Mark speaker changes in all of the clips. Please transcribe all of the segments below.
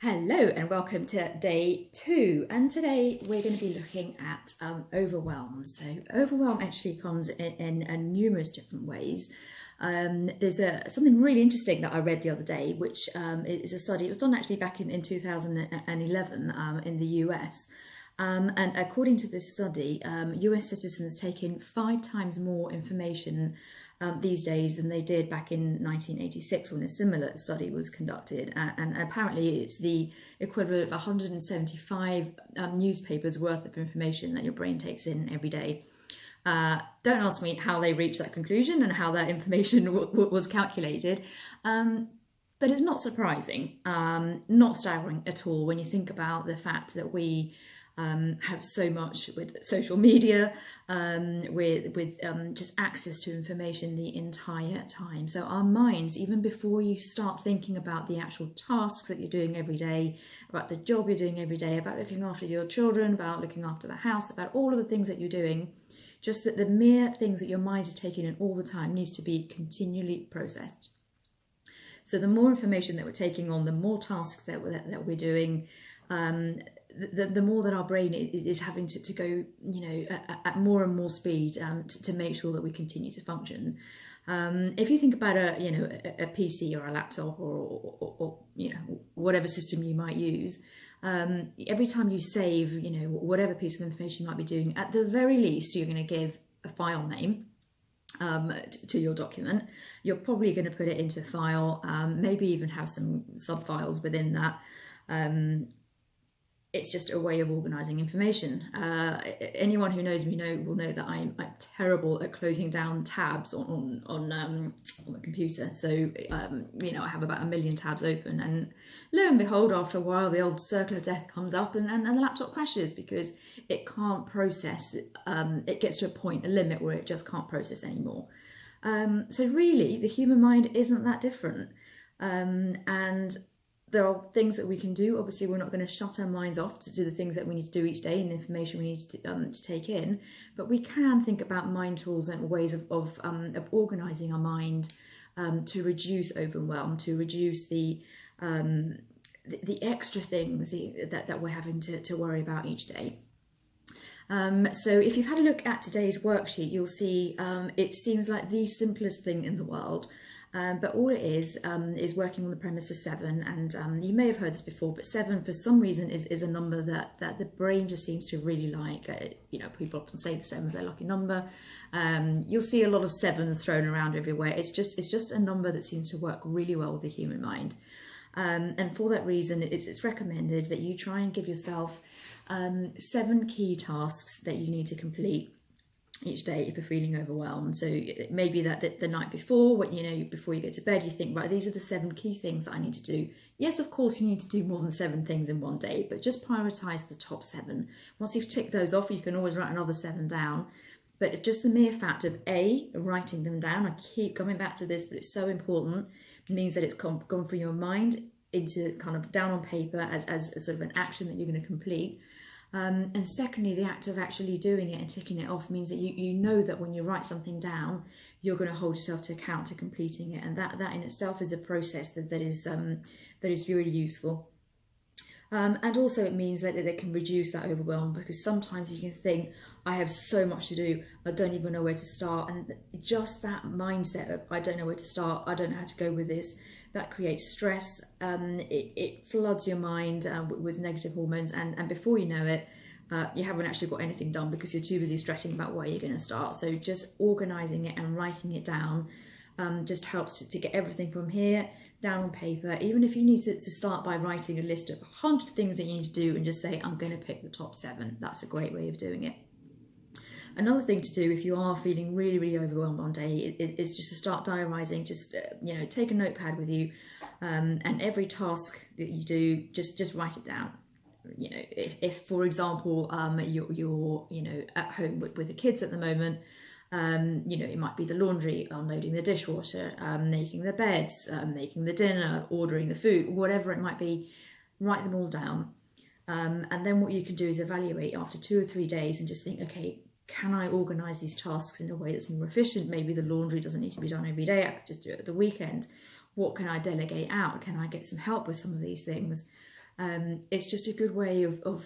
Speaker 1: Hello and welcome to day 2, and today we're going to be looking at overwhelm. So overwhelm actually comes in numerous different ways. There's something really interesting that I read the other day, which is a study. It was done actually back in 2011 in the US. And according to this study, US citizens take in 5 times more information these days than they did back in 1986 when a similar study was conducted. And apparently it's the equivalent of 175 newspapers worth of information that your brain takes in every day. Don't ask me how they reached that conclusion and how that information was calculated. But it's not surprising, not staggering at all when you think about the fact that we have so much with social media, with just access to information the entire time. So our minds, even before you start thinking about the actual tasks that you're doing every day, about the job you're doing every day, about looking after your children, about looking after the house, about all of the things that you're doing, just that the mere things that your mind is taking in all the time needs to be continually processed. So the more information that we're taking on, the more tasks that we're doing, the more that our brain is having to go, at more and more speed to make sure that we continue to function. If you think about a PC or a laptop or whatever system you might use, every time you save, whatever piece of information you might be doing, at the very least, you're going to give a file name to your document. You're probably going to put it into a file, maybe even have some sub-files within that. It's just a way of organising information. Anyone who knows me will know that I'm terrible at closing down tabs on the computer. So I have about 1 million tabs open, and lo and behold, after a while, the old circle of death comes up, and the laptop crashes because it can't process. It gets to a limit where it just can't process anymore. So really, the human mind isn't that different, and there are things that we can do. Obviously, we're not going to shut our minds off to do the things that we need to do each day and the information we need to take in, but we can think about mind tools and ways of organising our mind to reduce overwhelm, to reduce the extra things that we're having to worry about each day. So if you've had a look at today's worksheet, you'll see it seems like the simplest thing in the world. But all it is working on the premise of 7, and you may have heard this before, but 7 for some reason is a number that the brain just seems to really like. People often say the 7's their lucky number. You'll see a lot of 7s thrown around everywhere. It's just a number that seems to work really well with the human mind. And for that reason, it's recommended that you try and give yourself 7 key tasks that you need to complete each day if you're feeling overwhelmed. So it may be that the night before, before you go to bed, you think, right, these are the 7 key things that I need to do. Yes, of course, you need to do more than 7 things in one day, but just prioritize the top 7. Once you've ticked those off, you can always write another 7 down. But just the mere fact of writing them down, I keep coming back to this, but it's so important, means that it's gone from your mind into kind of down on paper as sort of an action that you're going to complete. And secondly, the act of actually doing it and ticking it off means that you know that when you write something down, you're going to hold yourself to account to completing it, and that in itself is a process that is really useful. And also it means that it can reduce that overwhelm, because sometimes you can think, I have so much to do, I don't even know where to start, and just that mindset of I don't know where to start, I don't know how to go with this, that creates stress. It floods your mind with negative hormones, and before you know it, you haven't actually got anything done because you're too busy stressing about where you're going to start. So just organising it and writing it down just helps to get everything from here down on paper. Even if you need to start by writing a list of 100 things that you need to do and just say, I'm going to pick the top 7. That's a great way of doing it. Another thing to do if you are feeling really, really overwhelmed one day is just to start diarising. Just take a notepad with you, and every task that you do, just write it down. If for example you're at home with the kids at the moment, it might be the laundry, unloading the dishwasher, making the beds, making the dinner, ordering the food, whatever it might be. Write them all down, and then what you can do is evaluate after 2 or 3 days and just think, okay, can I organise these tasks in a way that's more efficient? Maybe the laundry doesn't need to be done every day, I could just do it at the weekend. What can I delegate out? Can I get some help with some of these things? It's just a good way of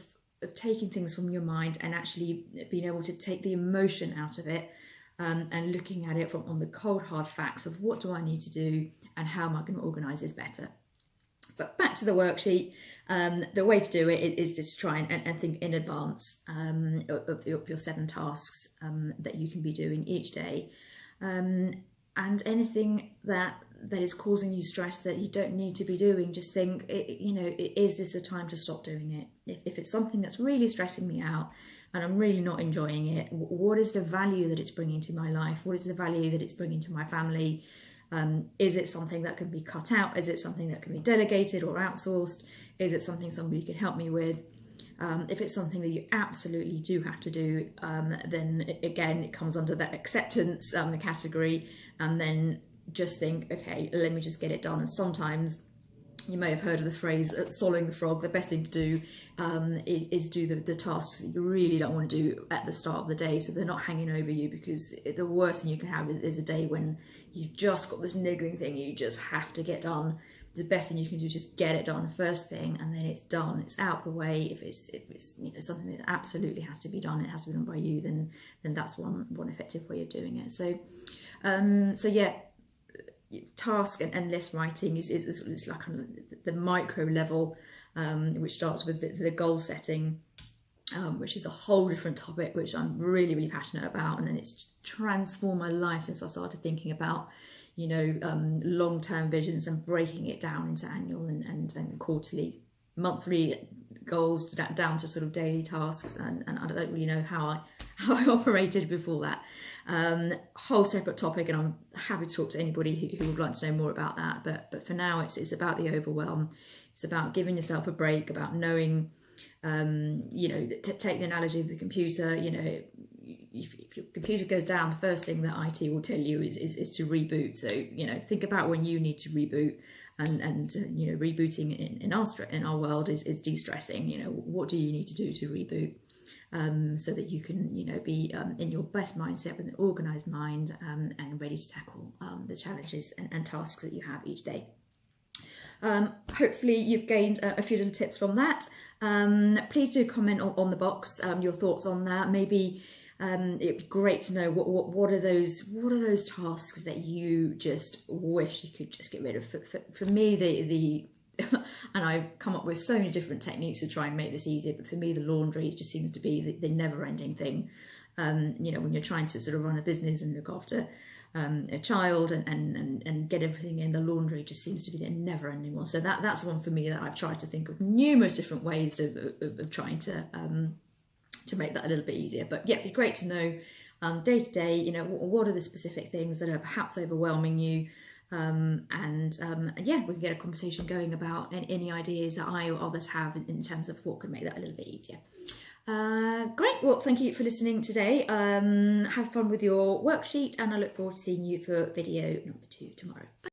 Speaker 1: taking things from your mind and actually being able to take the emotion out of it, and looking at it from on the cold hard facts of what do I need to do and how am I going to organise this better. But back to the worksheet, the way to do it is just try and think in advance of your 7 tasks that you can be doing each day, and anything that is causing you stress that you don't need to be doing, just think, is this the time to stop doing it? If it's something that's really stressing me out and I'm really not enjoying it, what is the value that it's bringing to my life? What is the value that it's bringing to my family? Is it something that can be cut out? Is it something that can be delegated or outsourced? Is it something somebody can help me with? If it's something that you absolutely do have to do, then again, it comes under that acceptance category, and then just think, okay, let me just get it done. And sometimes you may have heard of the phrase swallowing the frog. The best thing to do is do the tasks that you really don't want to do at the start of the day, so they're not hanging over you, because the worst thing you can have is a day when you've just got this niggling thing you just have to get done. The best thing you can do is just get it done first thing, and then it's done, it's out the way. If it's something that absolutely has to be done, it has to be done by you, then that's one effective way of doing it. So yeah, task and list writing is like the micro level, which starts with the goal setting, which is a whole different topic which I'm really passionate about, and then it's transformed my life since I started thinking about long-term visions and breaking it down into annual and quarterly, monthly goals down to sort of daily tasks, and I don't really know how I operated before that. Whole separate topic, and I'm happy to talk to anybody who would like to know more about that. But for now, it's about the overwhelm. It's about giving yourself a break, about knowing, take the analogy of the computer. If your computer goes down, the first thing that IT will tell you is to reboot. So think about when you need to reboot, and rebooting in our world is de-stressing. What do you need to do to reboot? So that you can, be in your best mindset with an organised mind, and ready to tackle the challenges and tasks that you have each day. Hopefully you've gained a few little tips from that. Please do comment on the box your thoughts on that. Maybe it'd be great to know what are those tasks that you just wish you could just get rid of. For me, the and I've come up with so many different techniques to try and make this easier, but for me the laundry just seems to be the never-ending thing. When you're trying to sort of run a business and look after a child and get everything in, the laundry just seems to be the never-ending one. So that's one for me that I've tried to think of numerous different ways of trying to make that a little bit easier. But yeah, it'd be great to know day to day, what are the specific things that are perhaps overwhelming you. Yeah, we can get a conversation going about any ideas that I or others have in terms of what could make that a little bit easier. Great, well, thank you for listening today. Have fun with your worksheet, and I look forward to seeing you for video number 2 tomorrow. Bye.